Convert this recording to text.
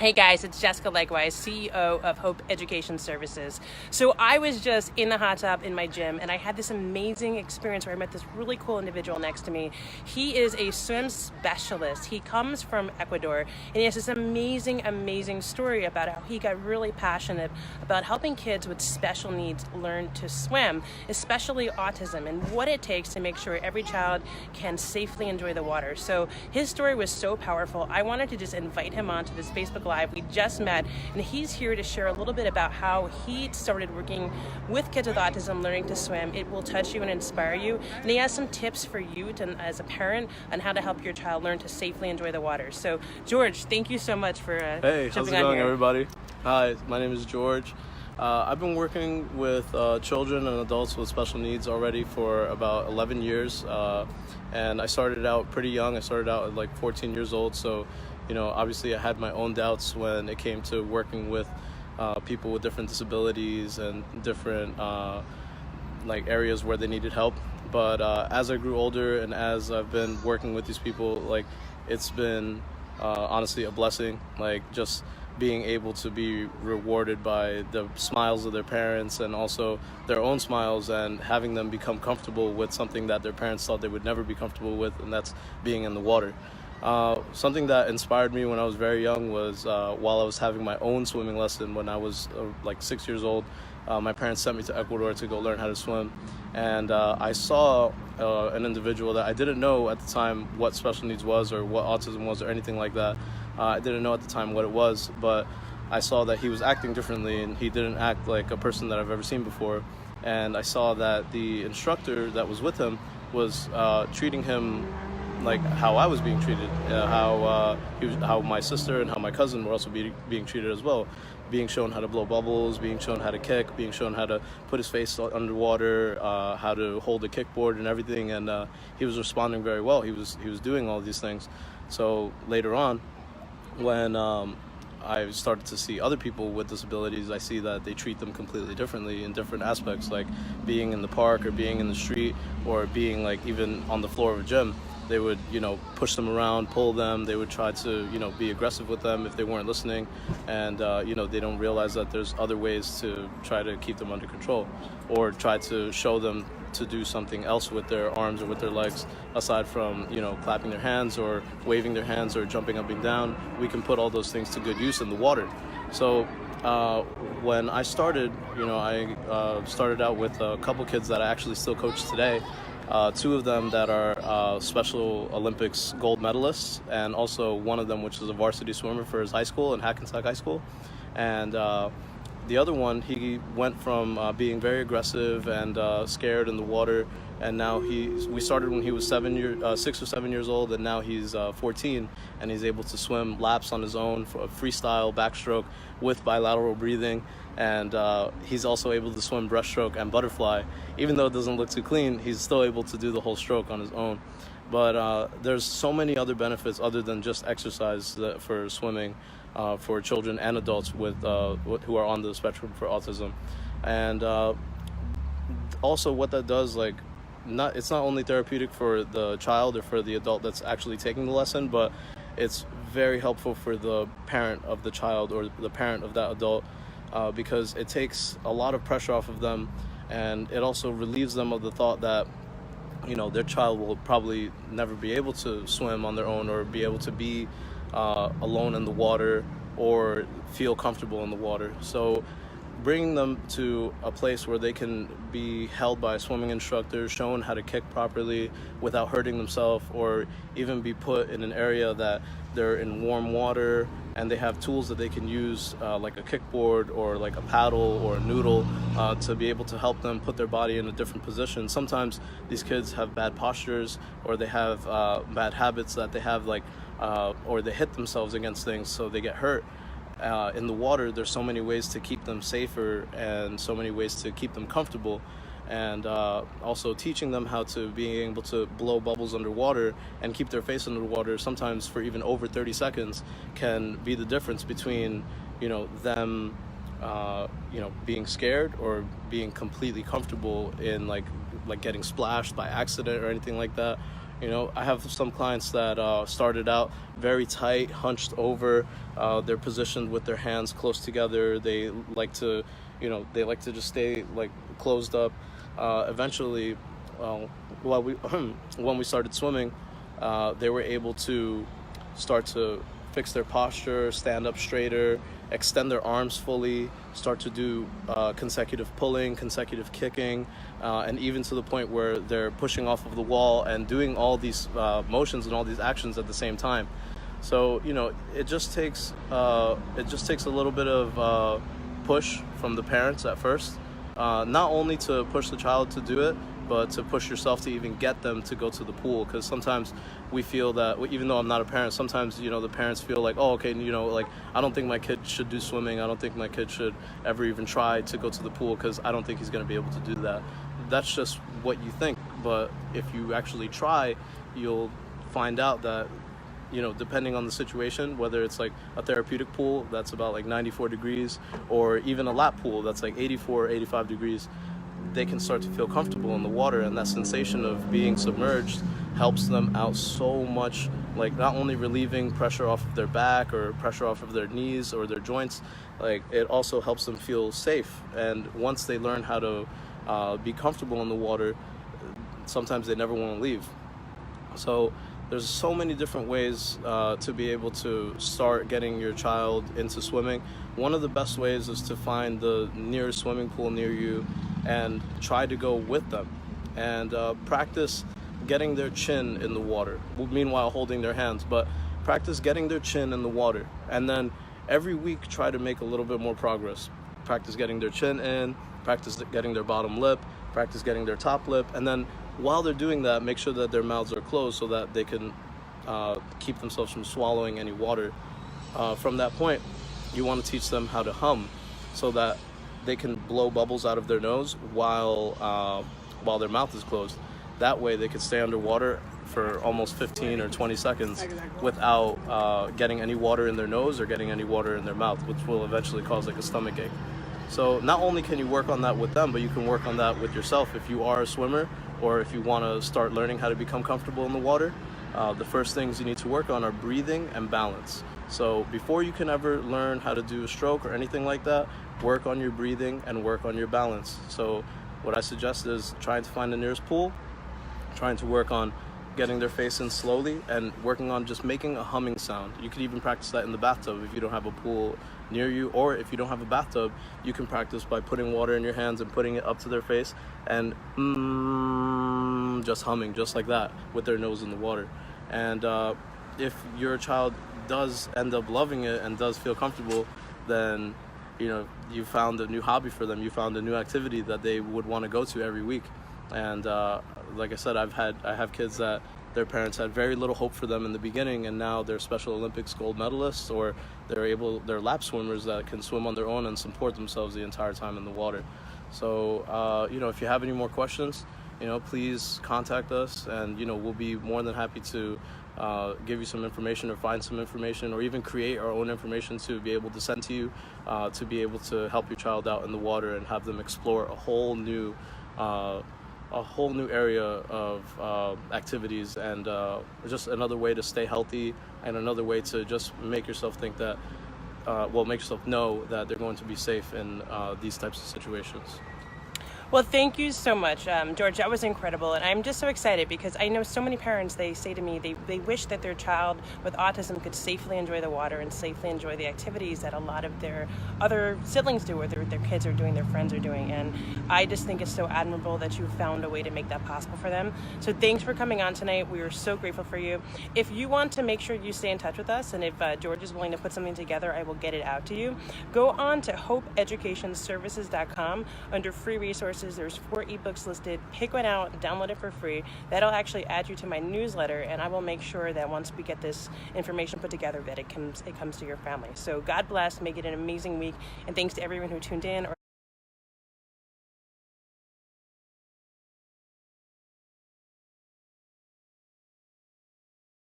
Hey guys, it's Jessica Leichtweisz, CEO of Hope Education Services. So I was just in the hot tub in my gym and I had this amazing experience where I met this really cool individual next to me. He is a swim specialist. He comes from Ecuador and he has this amazing story about how he got really passionate about helping kids with special needs learn to swim, especially autism, and what it takes to make sure every child can safely enjoy the water. So his story was so powerful. I wanted to just invite him onto this Facebook Live. We just met and he's here to share a little bit about how he started working with kids with autism learning to swim. It will touch you and inspire you, and he has some tips for you as a parent on how to help your child learn to safely enjoy the water. So George, thank you so much for Hey, how's it going, here. everybody? Hi, my name is George. I've been working with children and adults with special needs already for about 11 years, and I started out pretty young. I started out at like 14 years old, so obviously I had my own doubts when it came to working with people with different disabilities and different areas where they needed help. But as I grew older and as I've been working with these people, it's been honestly a blessing, just being able to be rewarded by the smiles of their parents and also their own smiles, and having them become comfortable with something that their parents thought they would never be comfortable with, and that's being in the water. Something that inspired me when I was very young was while I was having my own swimming lesson when I was 6 years old. My parents sent me to Ecuador to go learn how to swim, and I saw an individual that I didn't know at the time what special needs was or what autism was or anything like that. I didn't know at the time what it was, but I saw that he was acting differently and he didn't act like a person that I've ever seen before. And I saw that the instructor that was with him was treating him like how I was being treated, how my sister and how my cousin were also being treated as well. Being shown how to blow bubbles, being shown how to kick, being shown how to put his face underwater, how to hold a kickboard and everything. And he was responding very well. He was doing all these things. So later on, when I started to see other people with disabilities, I see that they treat them completely differently in different aspects, like being in the park or being in the street or being even on the floor of a gym. They would, push them around, pull them. They would try to, be aggressive with them if they weren't listening. And, they don't realize that there's other ways to try to keep them under control, or try to show them to do something else with their arms or with their legs aside from, clapping their hands or waving their hands or jumping up and down. We can put all those things to good use in the water. So when I started, I started out with a couple kids that I actually still coach today. Two of them that are Special Olympics gold medalists, and also one of them which is a varsity swimmer for his high school in Hackensack High School. And the other one, he went from being very aggressive and scared in the water, and now we started when he was 6 or 7 years old, and now he's 14, and he's able to swim laps on his own for a freestyle backstroke with bilateral breathing. And he's also able to swim breaststroke and butterfly. Even though it doesn't look too clean, he's still able to do the whole stroke on his own. But there's so many other benefits other than just exercise for swimming for children and adults who are on the spectrum for autism. And also what that does, it's not only therapeutic for the child or for the adult that's actually taking the lesson, but it's very helpful for the parent of the child or the parent of that adult, because it takes a lot of pressure off of them, and it also relieves them of the thought that their child will probably never be able to swim on their own or be able to be alone in the water or feel comfortable in the water. So bringing them to a place where they can be held by a swimming instructor, shown how to kick properly without hurting themselves, or even be put in an area that they're in warm water and they have tools that they can use, like a kickboard or like a paddle or a noodle, to be able to help them put their body in a different position. Sometimes these kids have bad postures, or they have bad habits that they have, or they hit themselves against things so they get hurt. In the water, there's so many ways to keep them safer and so many ways to keep them comfortable, and also teaching them how to be able to blow bubbles underwater and keep their face underwater, sometimes for even over 30 seconds, can be the difference between them being scared or being completely comfortable in like getting splashed by accident or anything like that, You know, I have some clients that started out very tight, hunched over. They're positioned with their hands close together. They like to, they like to just stay like closed up. Eventually, when we started swimming, they were able to start to fix their posture, stand up straighter, extend their arms fully, start to do consecutive pulling, consecutive kicking, and even to the point where they're pushing off of the wall and doing all these motions and all these actions at the same time. So it just takes a little bit of push from the parents at first, not only to push the child to do it, but to push yourself to even get them to go to the pool. Because sometimes we feel that, even though I'm not a parent, sometimes the parents feel like, oh, okay, like I don't think my kid should do swimming. I don't think my kid should ever even try to go to the pool because I don't think he's going to be able to do that. That's just what you think. But if you actually try, you'll find out that depending on the situation, whether it's like a therapeutic pool that's about like 94 degrees or even a lap pool that's like 84, 85 degrees, they can start to feel comfortable in the water, and that sensation of being submerged helps them out so much, like not only relieving pressure off of their back or pressure off of their knees or their joints, like it also helps them feel safe. And once they learn how to be comfortable in the water, sometimes they never want to leave. So there's so many different ways to be able to start getting your child into swimming. One of the best ways is to find the nearest swimming pool near you and try to go with them and practice getting their chin in the water, meanwhile holding their hands, but practice getting their chin in the water. And then every week try to make a little bit more progress. Practice getting their chin in, practice getting their bottom lip, practice getting their top lip, and then while they're doing that, make sure that their mouths are closed so that they can keep themselves from swallowing any water. From that point, you want to teach them how to hum so that they can blow bubbles out of their nose while their mouth is closed. That way they can stay underwater for almost 15 or 20 seconds without getting any water in their nose or getting any water in their mouth, which will eventually cause like a stomach ache. So not only can you work on that with them, but you can work on that with yourself if you are a swimmer or if you want to start learning how to become comfortable in the water. The first things you need to work on are breathing and balance. So before you can ever learn how to do a stroke or anything like that, work on your breathing and work on your balance. So what I suggest is trying to find the nearest pool, trying to work on getting their face in slowly, and working on just making a humming sound. You could even practice that in the bathtub if you don't have a pool near you, or if you don't have a bathtub, you can practice by putting water in your hands and putting it up to their face and just humming just like that with their nose in the water. And if your child does end up loving it and does feel comfortable, then you found a new hobby for them. You found a new activity that they would want to go to every week. And like I said, I have kids that their parents had very little hope for them in the beginning, and now they're Special Olympics gold medalists, or they're lap swimmers that can swim on their own and support themselves the entire time in the water. So if you have any more questions, please contact us, and we'll be more than happy to give you some information or find some information or even create our own information to be able to send to you to be able to help your child out in the water and have them explore a whole new area of activities, and just another way to stay healthy, and another way to just make yourself think that make yourself know that they're going to be safe in these types of situations. Well, thank you so much, George. That was incredible. And I'm just so excited because I know so many parents, they say to me they wish that their child with autism could safely enjoy the water and safely enjoy the activities that a lot of their other siblings do, or their kids are doing, their friends are doing. And I just think it's so admirable that you've found a way to make that possible for them. So thanks for coming on tonight. We are so grateful for you. If you want to make sure you stay in touch with us, and if George is willing to put something together, I will get it out to you. Go on to hopeeducationservices.com. Under free resources, there's 4 ebooks listed. Pick one out, download it for free. That'll actually add you to my newsletter, and I will make sure that once we get this information put together, that it comes to your family. So God bless, make it an amazing week, and thanks to everyone who tuned in.